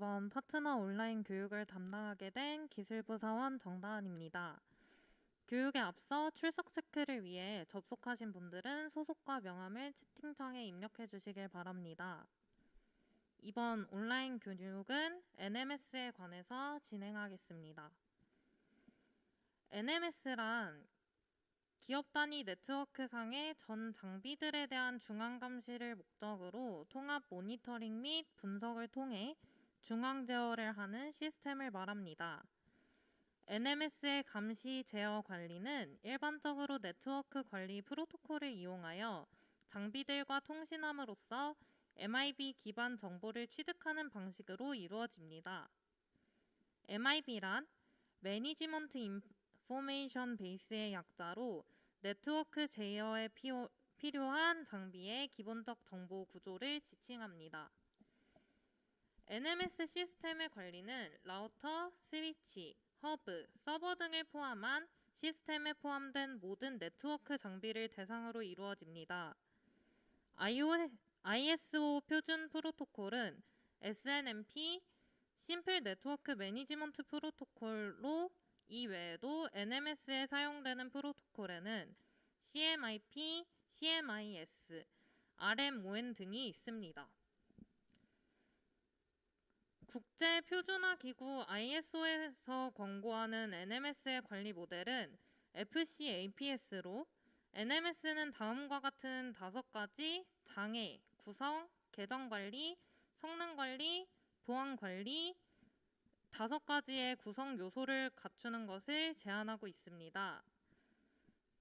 이번 파트너 온라인 교육을 담당하게 된 기술부 사원 정다은입니다. 교육에 앞서 출석 체크를 위해 접속하신 분들은 소속과 명함을 채팅창에 입력해 주시길 바랍니다. 이번 온라인 교육은 NMS에 관해서 진행하겠습니다. NMS란 기업 단위 네트워크상의 전 장비들에 대한 중앙 감시를 목적으로 통합 모니터링 및 분석을 통해 중앙 제어를 하는 시스템을 말합니다. NMS의 감시 제어 관리는 일반적으로 네트워크 관리 프로토콜을 이용하여 장비들과 통신함으로써 MIB 기반 정보를 취득하는 방식으로 이루어집니다. MIB란 매니지먼트 인포메이션 베이스의 약자로 네트워크 제어에 필요한 장비의 기본적 정보 구조를 지칭합니다. NMS 시스템의 관리는 라우터, 스위치, 허브, 서버 등을 포함한 시스템에 포함된 모든 네트워크 장비를 대상으로 이루어집니다. ISO 표준 프로토콜은 SNMP, 심플 네트워크 매니지먼트 프로토콜로 이외에도 NMS에 사용되는 프로토콜에는 CMIP, CMIS, RMON 등이 있습니다. 국제 표준화 기구 ISO에서 권고하는 NMS의 관리 모델은 FCAPS로 NMS는 다음과 같은 5가지 장애, 구성, 계정 관리, 성능 관리, 보안 관리 5가지의 구성 요소를 갖추는 것을 제한하고 있습니다.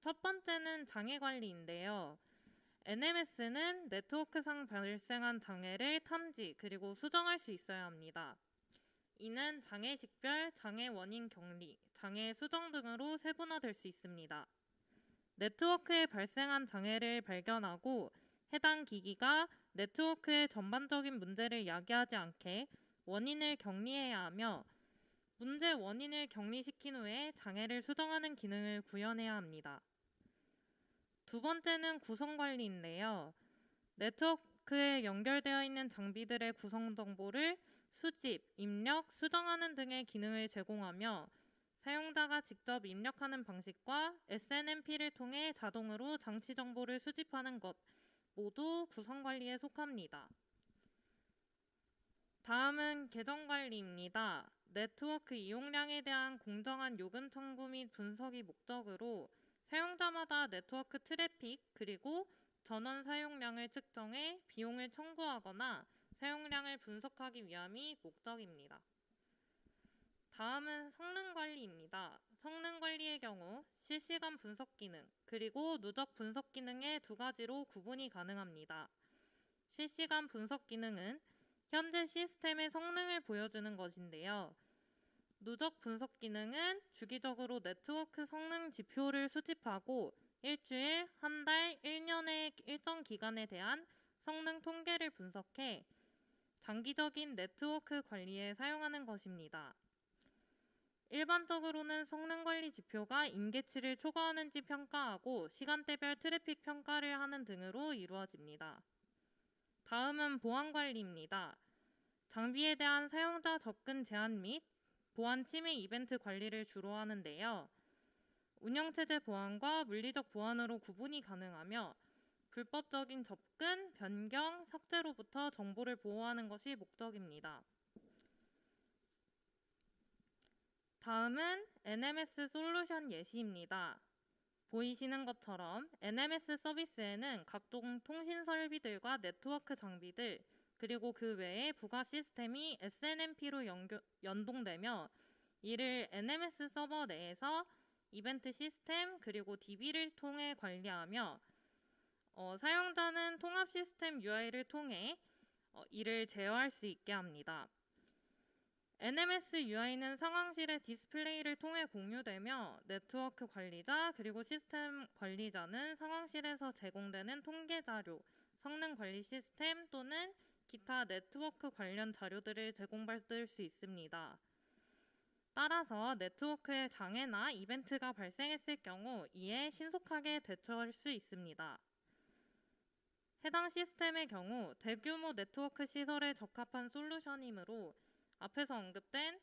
첫 번째는 장애 관리인데요. NMS는 네트워크상 발생한 장애를 탐지 그리고 수정할 수 있어야 합니다. 이는 장애 식별, 장애 원인 격리, 장애 수정 등으로 세분화될 수 있습니다. 네트워크에 발생한 장애를 발견하고 해당 기기가 네트워크의 전반적인 문제를 야기하지 않게 원인을 격리해야 하며 문제 원인을 격리시킨 후에 장애를 수정하는 기능을 구현해야 합니다. 두 번째는 구성 관리인데요. 네트워크에 연결되어 있는 장비들의 구성 정보를 수집, 입력, 수정하는 등의 기능을 제공하며 사용자가 직접 입력하는 방식과 SNMP를 통해 자동으로 장치 정보를 수집하는 것 모두 구성 관리에 속합니다. 다음은 계정 관리입니다. 네트워크 이용량에 대한 공정한 요금 청구 및 분석이 목적으로 사용자마다 네트워크 트래픽 그리고 전원 사용량을 측정해 비용을 청구하거나 사용량을 분석하기 위함이 목적입니다. 다음은 성능 관리입니다. 성능 관리의 경우 실시간 분석 기능 그리고 누적 분석 기능의 2가지로 구분이 가능합니다. 실시간 분석 기능은 현재 시스템의 성능을 보여주는 것인데요. 누적 분석 기능은 주기적으로 네트워크 성능 지표를 수집하고 일주일, 한 달, 1년의 일정 기간에 대한 성능 통계를 분석해 장기적인 네트워크 관리에 사용하는 것입니다. 일반적으로는 성능 관리 지표가 임계치를 초과하는지 평가하고 시간대별 트래픽 평가를 하는 등으로 이루어집니다. 다음은 보안 관리입니다. 장비에 대한 사용자 접근 제한 및 보안 침해 이벤트 관리를 주로 하는데요. 운영체제 보안과 물리적 보안으로 구분이 가능하며 불법적인 접근, 변경, 삭제로부터 정보를 보호하는 것이 목적입니다. 다음은 NMS 솔루션 예시입니다. 보이시는 것처럼 NMS 서비스에는 각종 통신 설비들과 네트워크 장비들 그리고 그 외에 부가 시스템이 SNMP로 연동되며 이를 NMS 서버 내에서 이벤트 시스템 그리고 DB를 통해 관리하며 사용자는 통합 시스템 UI를 통해 이를 제어할 수 있게 합니다. NMS UI는 상황실의 디스플레이를 통해 공유되며 네트워크 관리자 그리고 시스템 관리자는 상황실에서 제공되는 통계 자료, 성능 관리 시스템 또는 기타 네트워크 관련 자료들을 제공받을 수 있습니다. 따라서 네트워크에 장애나 이벤트가 발생했을 경우 이에 신속하게 대처할 수 있습니다. 해당 시스템의 경우 대규모 네트워크 시설에 적합한 솔루션이므로 앞에서 언급된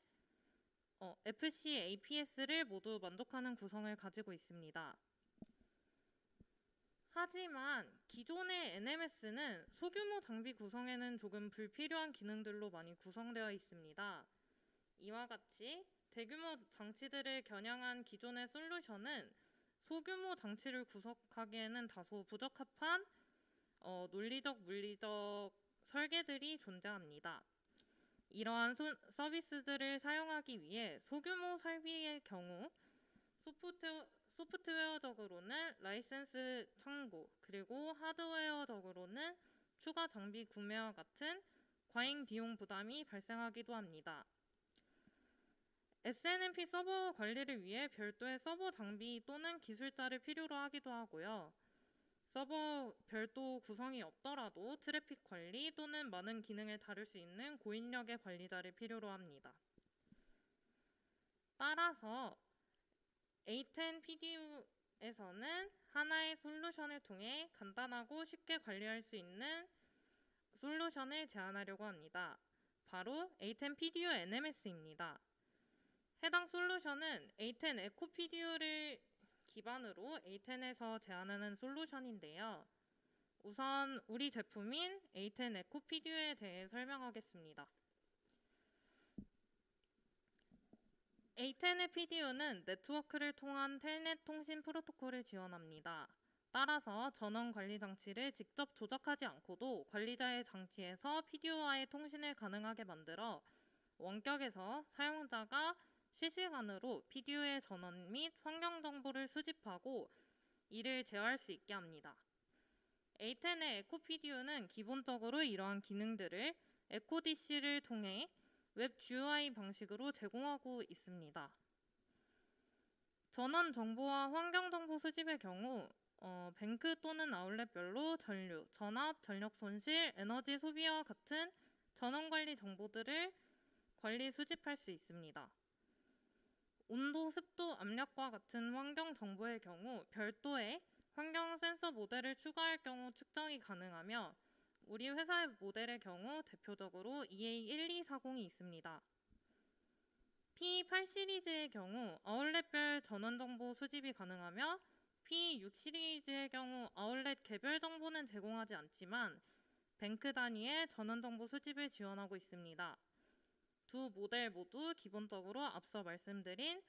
FC, APS를 모두 만족하는 구성을 가지고 있습니다. 하지만 기존의 NMS는 소규모 장비 구성에는 조금 불필요한 기능들로 많이 구성되어 있습니다. 이와 같이 대규모 장치들을 겨냥한 기존의 솔루션은 소규모 장치를 구성하기에는 다소 부적합한 논리적, 물리적 설계들이 존재합니다. 이러한 서비스들을 사용하기 위해 소규모 설비의 경우 소프트웨어적으로는 라이센스 청구, 그리고 하드웨어적으로는 추가 장비 구매와 같은 과잉 비용 부담이 발생하기도 합니다. SNMP 서버 관리를 위해 별도의 서버 장비 또는 기술자를 필요로 하기도 하고요. 서버 별도 구성이 없더라도 트래픽 관리 또는 많은 기능을 다룰 수 있는 고인력의 관리자를 필요로 합니다. 따라서 A10 PDU에서는 하나의 솔루션을 통해 간단하고 쉽게 관리할 수 있는 솔루션을 제안하려고 합니다. 바로 A10 PDU NMS입니다. 해당 솔루션은 A10 에코 PDU를 기반으로 A10에서 제안하는 솔루션인데요. 우선 우리 제품인 A10 에코 PDU에 대해 설명하겠습니다. A10의 PDU는 네트워크를 통한 텔넷 통신 프로토콜을 지원합니다. 따라서 전원 관리 장치를 직접 조작하지 않고도 관리자의 장치에서 PDU와의 통신을 가능하게 만들어 원격에서 사용자가 실시간으로 PDU의 전원 및 환경 정보를 수집하고 이를 제어할 수 있게 합니다. A10의 에코 PDU는 기본적으로 이러한 기능들을 에코DC를 통해 웹 GUI 방식으로 제공하고 있습니다. 전원 정보와 환경 정보 수집의 경우 뱅크 또는 아울렛별로 전류, 전압, 전력 손실, 에너지 소비와 같은 전원 관리 정보들을 관리 수집할 수 있습니다. 온도, 습도, 압력과 같은 환경 정보의 경우 별도의 환경 센서 모델을 추가할 경우 측정이 가능하며 우리 회사의 모델의 경우 대표적으로 EA1240이 있습니다. P8 시리즈의 경우 아울렛별 전원 정보 수집이 가능하며 P6 시리즈의 경우 아울렛 개별 정보는 제공하지 않지만 뱅크 단위의 전원 정보 수집을 지원하고 있습니다. 두 모델 모두 기본적으로 앞서 말씀드린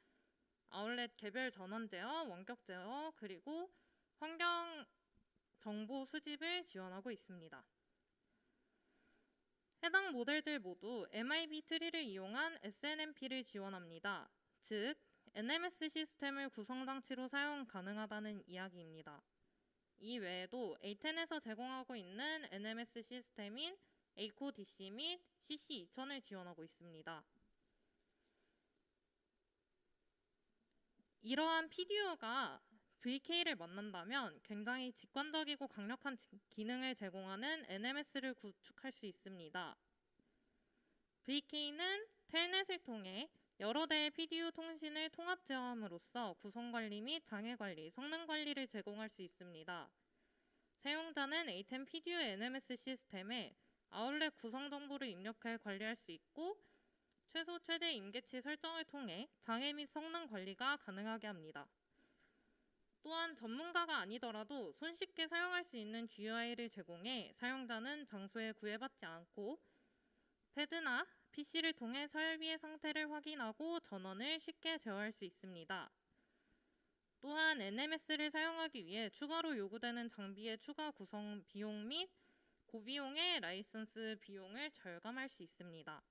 아울렛 개별 전원 제어, 원격 제어, 그리고 환경 정보 수집을 지원하고 있습니다. 해당 모델들 모두 MIB 트리를 이용한 SNMP를 지원합니다. 즉, NMS 시스템을 구성장치로 사용 가능하다는 이야기입니다. 이 외에도 A10에서 제공하고 있는 NMS 시스템인 ACO-DC 및 CC2000을 지원하고 있습니다. 이러한 PDU가 VK를 만난다면 굉장히 직관적이고 강력한 기능을 제공하는 NMS를 구축할 수 있습니다. VK는 텔넷을 통해 여러 대의 PDU 통신을 통합 제어함으로써 구성 관리 및 장애 관리, 성능 관리를 제공할 수 있습니다. 사용자는 A10 PDU NMS 시스템에 아울렛 구성 정보를 입력해 관리할 수 있고 최소 최대 임계치 설정을 통해 장애 및 성능 관리가 가능하게 합니다. 또한 전문가가 아니더라도 손쉽게 사용할 수 있는 GUI를 제공해 사용자는 장소에 구애받지 않고 패드나 PC를 통해 설비의 상태를 확인하고 전원을 쉽게 제어할 수 있습니다. 또한 NMS를 사용하기 위해 추가로 요구되는 장비의 추가 구성 비용 및 고비용의 라이선스 비용을 절감할 수 있습니다.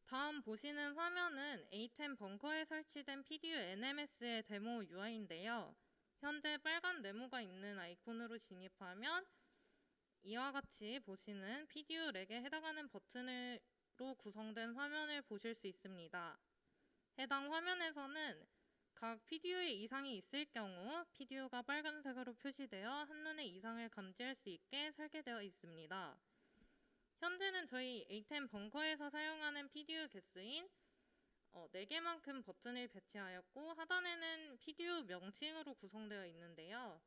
다음 보시는 화면은 A10 벙커에 설치된 PDU NMS의 데모 UI인데요. 현재 빨간 네모가 있는 아이콘으로 진입하면 이와 같이 보시는 PDU 렉에 해당하는 버튼으로 구성된 화면을 보실 수 있습니다. 해당 화면에서는 각 PDU에 이상이 있을 경우 PDU가 빨간색으로 표시되어 한눈에 이상을 감지할 수 있게 설계되어 있습니다. 현재는 저희 A10 벙커에서 사용하는 PDU 개수인 4개만큼 버튼을 배치하였고 하단에는 PDU 명칭으로 구성되어 있는데요.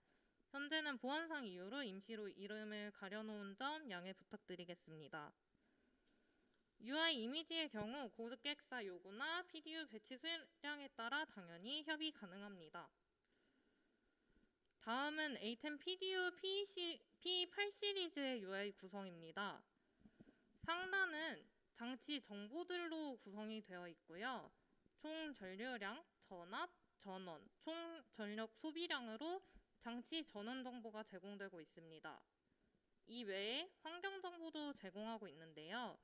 현재는 보안상 이유로 임시로 이름을 가려놓은 점 양해 부탁드리겠습니다. UI 이미지의 경우 고객사 요구나 PDU 배치 수량에 따라 당연히 협의 가능합니다. 다음은 A10 PDU P8 시리즈의 UI 구성입니다. 상단은 장치 정보들로 구성이 되어 있고요. 총 전류량, 전압, 전원, 총 전력 소비량으로 장치 전원 정보가 제공되고 있습니다. 이 외에 환경 정보도 제공하고 있는데요.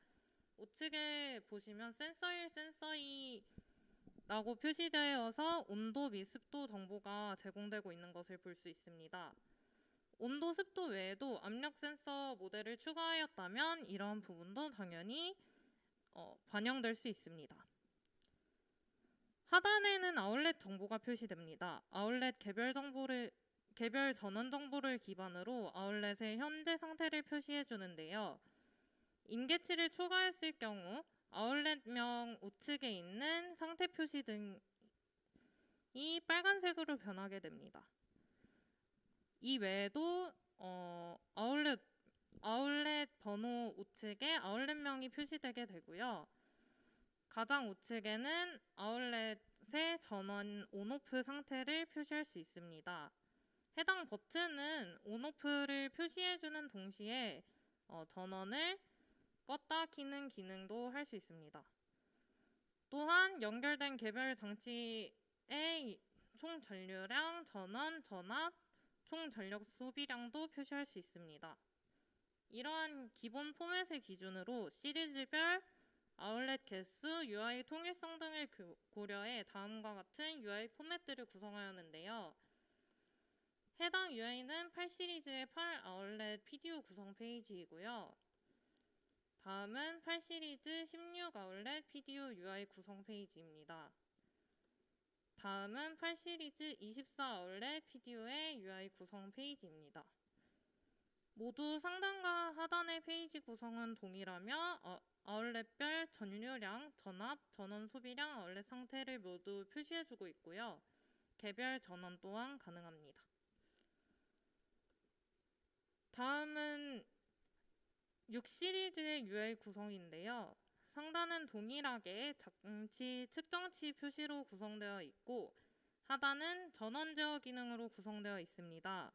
우측에 보시면 센서 1, 센서 2라고 표시되어서 온도 및 습도 정보가 제공되고 있는 것을 볼 수 있습니다. 온도, 습도 외에도 압력 센서 모델을 추가하였다면 이러한 부분도 당연히 반영될 수 있습니다. 하단에는 아울렛 정보가 표시됩니다. 아울렛 개별 전원 정보를 기반으로 아울렛의 현재 상태를 표시해 주는데요. 임계치를 초과했을 경우 아울렛명 우측에 있는 상태 표시 등이 빨간색으로 변하게 됩니다. 이 외에도 아울렛 번호 우측에 아울렛명이 표시되게 되고요. 가장 우측에는 아울렛의 전원 온오프 상태를 표시할 수 있습니다. 해당 버튼은 온오프를 표시해주는 동시에 전원을 껐다 키는 기능도 할 수 있습니다. 또한 연결된 개별 장치의 총 전류량, 전원, 전압, 총 전력 소비량도 표시할 수 있습니다. 이러한 기본 포맷을 기준으로 시리즈별 아울렛 개수, UI 통일성 등을 고려해 다음과 같은 UI 포맷들을 구성하였는데요. 해당 UI는 8 시리즈의 8 아울렛 PDU 구성 페이지이고요. 다음은 8 시리즈 16 아울렛 PDU UI 구성 페이지입니다. 다음은 8 시리즈 24 아울렛 PDU의 UI 구성 페이지입니다. 모두 상단과 하단의 페이지 구성은 동일하며 아울렛별 전류량, 전압, 전원 소비량, 아울렛 상태를 모두 표시해주고 있고요. 개별 전원 또한 가능합니다. 다음은 6 시리즈의 UI 구성인데요. 상단은 동일하게 장치 측정치 표시로 구성되어 있고 하단은 전원 제어 기능으로 구성되어 있습니다.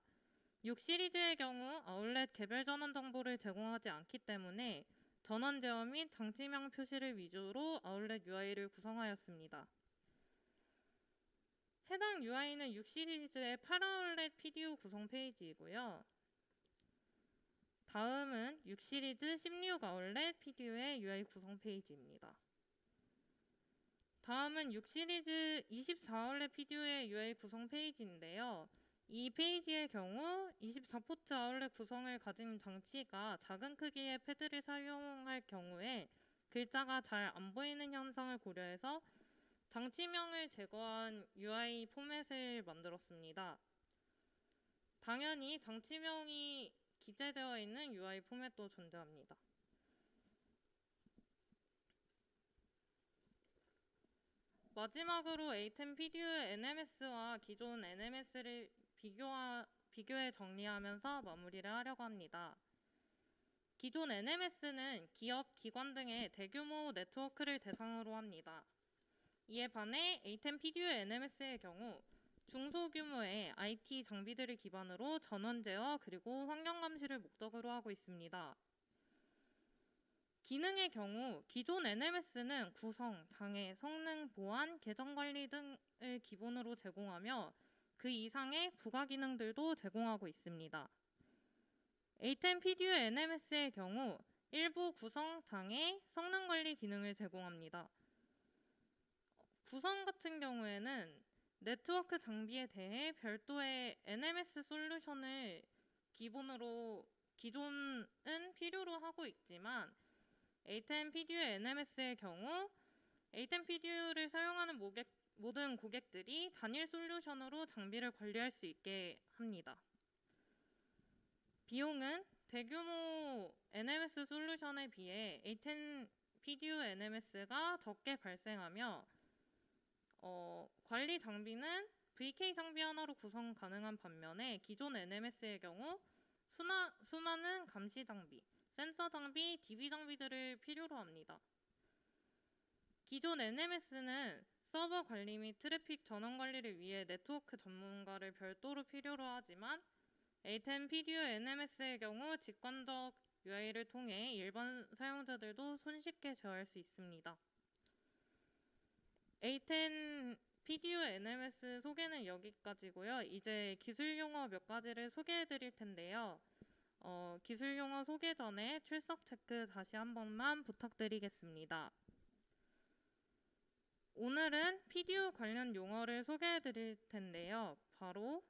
6 시리즈의 경우 아울렛 개별 전원 정보를 제공하지 않기 때문에 전원 제어 및 장치명 표시를 위주로 아울렛 UI를 구성하였습니다. 해당 UI는 6 시리즈의 8 아울렛 PDU 구성 페이지이고요. 다음은 6 시리즈 16 아울렛 PDU의 UI 구성 페이지입니다. 다음은 6 시리즈 24 아울렛 PDU의 UI 구성 페이지인데요. 이 페이지의 경우 24포트 아울렛 구성을 가진 장치가 작은 크기의 패드를 사용할 경우에 글자가 잘 안 보이는 현상을 고려해서 장치명을 제거한 UI 포맷을 만들었습니다. 당연히 장치명이 기재되어 있는 UI 포맷도 존재합니다. 마지막으로 A10 PDU NMS와 기존 NMS를 비교해 정리하면서 마무리를 하려고 합니다. 기존 NMS는 기업, 기관 등의 대규모 네트워크를 대상으로 합니다. 이에 반해 A10 PDU NMS의 경우 중소규모의 IT 장비들을 기반으로 전원 제어 그리고 환경 감시를 목적으로 하고 있습니다. 기능의 경우 기존 NMS는 구성, 장애, 성능, 보안, 계정 관리 등을 기본으로 제공하며 그 이상의 부가 기능들도 제공하고 있습니다. A10 PDU NMS의 경우 일부 구성, 장애, 성능 관리 기능을 제공합니다. 구성 같은 경우에는 네트워크 장비에 대해 별도의 NMS 솔루션을 기존은 필요로 하고 있지만 A10 PDU NMS의 경우 A10 PDU를 사용하는 모든 고객들이 단일 솔루션으로 장비를 관리할 수 있게 합니다. 비용은 대규모 NMS 솔루션에 비해 A10 PDU NMS가 적게 발생하며 관리 장비는 VK 장비 하나로 구성 가능한 반면에 기존 NMS의 경우 수많은 감시 장비, 센서 장비, DB 장비들을 필요로 합니다. 기존 NMS는 서버 관리 및 트래픽 전원 관리를 위해 네트워크 전문가를 별도로 필요로 하지만 A10 PDU NMS의 경우 직관적 UI를 통해 일반 사용자들도 손쉽게 제어할 수 있습니다. A10 PDU NMS 소개는 여기까지고요. 이제 기술 용어 몇 가지를 소개해 드릴 텐데요. 기술 용어 소개 전에 출석 체크 다시 한 번만 부탁드리겠습니다. 오늘은 PDU 관련 용어를 소개해 드릴 텐데요. 바로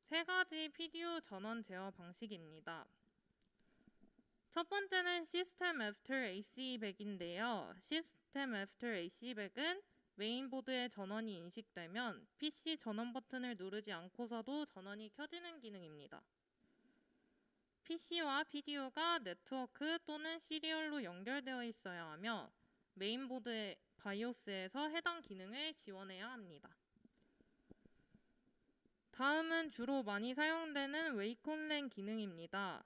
세 가지 PDU 전원 제어 방식입니다. 첫 번째는 System After AC100인데요. System After AC100은 메인보드의 전원이 인식되면 PC 전원 버튼을 누르지 않고서도 전원이 켜지는 기능입니다. PC와 PDU가 네트워크 또는 시리얼로 연결되어 있어야 하며 메인보드의 바이오스에서 해당 기능을 지원해야 합니다. 다음은 주로 많이 사용되는 웨이콘랜 기능입니다.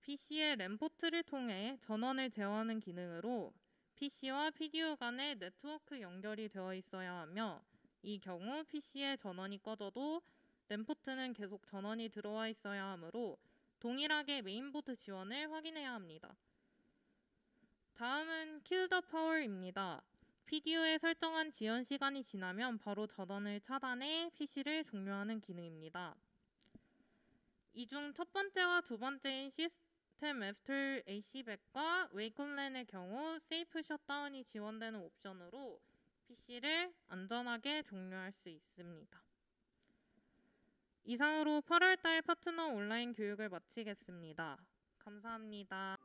PC의 랜 포트를 통해 전원을 제어하는 기능으로 PC와 PDU 간의 네트워크 연결이 되어 있어야 하며 이 경우 PC의 전원이 꺼져도 랜 포트는 계속 전원이 들어와 있어야 하므로 동일하게 메인보드 지원을 확인해야 합니다. 다음은 Kill the Power입니다. PDU에 설정한 지연 시간이 지나면 바로 전원을 차단해 PC를 종료하는 기능입니다. 이 중 첫 번째와 두 번째인 System After AC100과 웨이콘랜의 경우 세이프 셧다운이 지원되는 옵션으로 PC를 안전하게 종료할 수 있습니다. 이상으로 8월달 파트너 온라인 교육을 마치겠습니다. 감사합니다.